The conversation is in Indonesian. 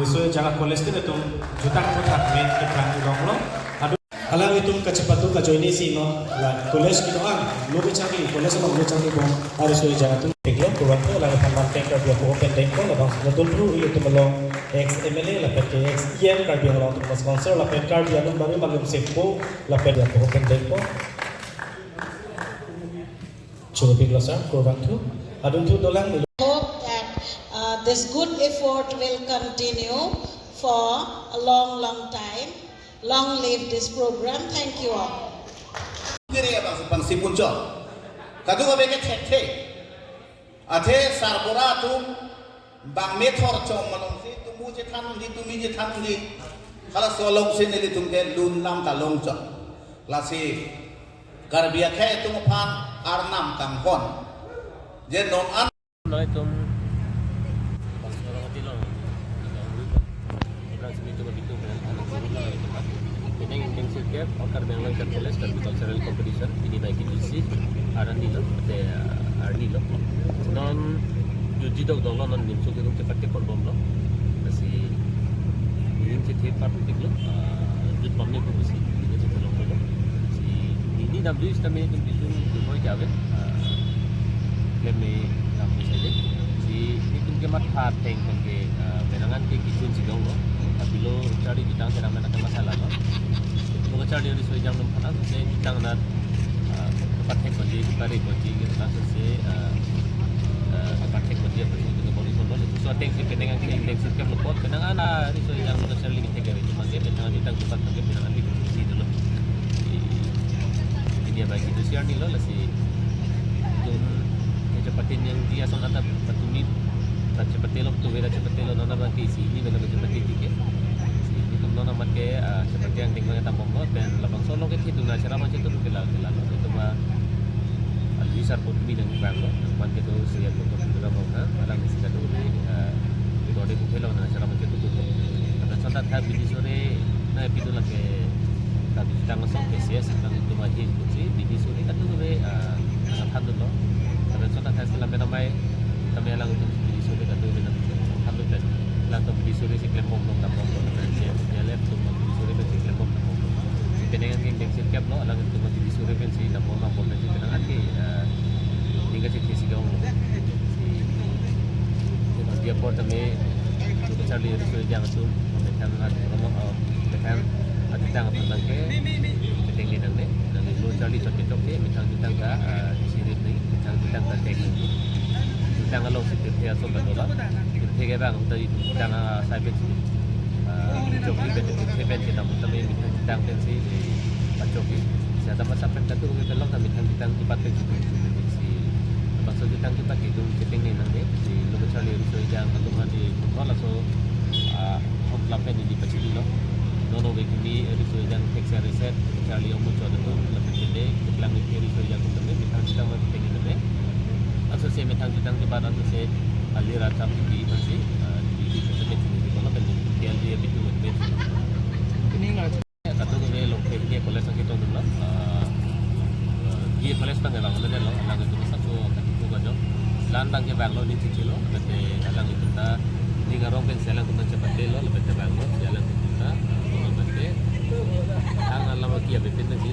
so jangan kolestin itu jutang putak main ke prang long lo. Alang itu kecepatan ka join si no la college kino ang lobi changi college mo lobi changi bom hari so jangan tu teglo ko wanto la taman tanker dia ko open tank ko la bang na dulu itu melong ex MLA la pet ex yen ka dia long tu sponsor la pet card dia no baru magum sepo la pet dia ko open tank ko coba piglo sa ko wanto adun tu dolang hope that this good effort will continue for a long time. Long live this program. Thank you all. Kiri abang sepang sipunco. Kadu abeke cekte. Ate sarbora tu bang methor chom malong si tu muje thanun di tu mije thanun di. Kala solong si nili tumke lun lam ta long chom. Lasi garbia khe tu pan arnam kang kon. Je non an. Nói tum bang sorong ati long. Ibang sini tu begitu Pinang yang sirkep akar Bengal College Agricultural Competition ini baik itu arani lo, arani lo. Non juji dog dolo non nimso ke rumah cepat kon bom lo. Masih ini cepat partik lo. Jut bomnya pun masih ini cepat lo. Si ini nabi istana itu mau jaga. Lemme nabi saja. Si itu kemat hati yang ke penangan ke kitchen si dong lo. Tapi lo cari di tang sedang menakan masalah lo. Lo cari di suai jam enam panas, saya di tang nat kepatek bagi kari bagi kita langsung saya kepatek bagi apa sih kita boleh kontrol. Itu suatu yang si penangan kita indeks sikap lepot. Penangan di suai jam kita cari lagi tiga hari. Maka penangan di tang cepat maka penangan di kursi dulu. Ini dia bagi itu siar ni lo lah si itu kecepatin yang dia sangat ada patumi. Cepat lo tu bela cepat lo nona bagi si ini bela cepat tiket. Si itu nona make cepat yang tinggal kita monggo dan labang solo ke itu na cara macam itu bela itu mah alisar pun mi dengan bang lo man ke tu siap untuk bela mongga alang isi kadu itu ada ku bela na cara macam itu tu. Ada contoh tak bidi sore na itu lah ke tadi kita ngosong ke sia sedang itu majid kursi bidi sore kadu sore alhamdulillah. Ada contoh tak selam bela mai kami alang itu sore kadu bela halu dan lantam di sore si klem mong tam mong dan dia left tu mong di sore si klem mong si penangan yang dengsil kap lo alang tu mong di sore si nam mong dan si penangan ke hingga si gaung si dia por tame tu cari di sore jang tu mekan romo mekan ati tang apa ke tinggi nang ne nang lo cari cokke mekan kita ga sirip ni mekan kita ga teknik kita ngalong si dia so betul Tiga bang tadi jangan saya benci joki benci benci namun tapi kita benci joki saya tambah sampai satu kita long kami kita cepat benci si maksud kita cepat itu setting ni nanti si lu cari itu yang untuk nanti kalau so home club ni di kecil lo nono begini itu yang text reset cari yang muncul itu lebih gede kelang itu yang untuk kita mau setting ni asal saya metang kita cepat asal saya aliran sampai di masih di sesuatu ini kalau penting dia itu buat ini nggak kata gue lokal dia kolej sakit tu dulu dia kolej tangga bang ada lo alang itu satu kaki juga jo landang ke bang lo di cici lo berarti alang itu ta di ngarong pensel alang itu cepat lo lebih cepat bang lo alang itu ta berarti ang alam lagi ya betul sih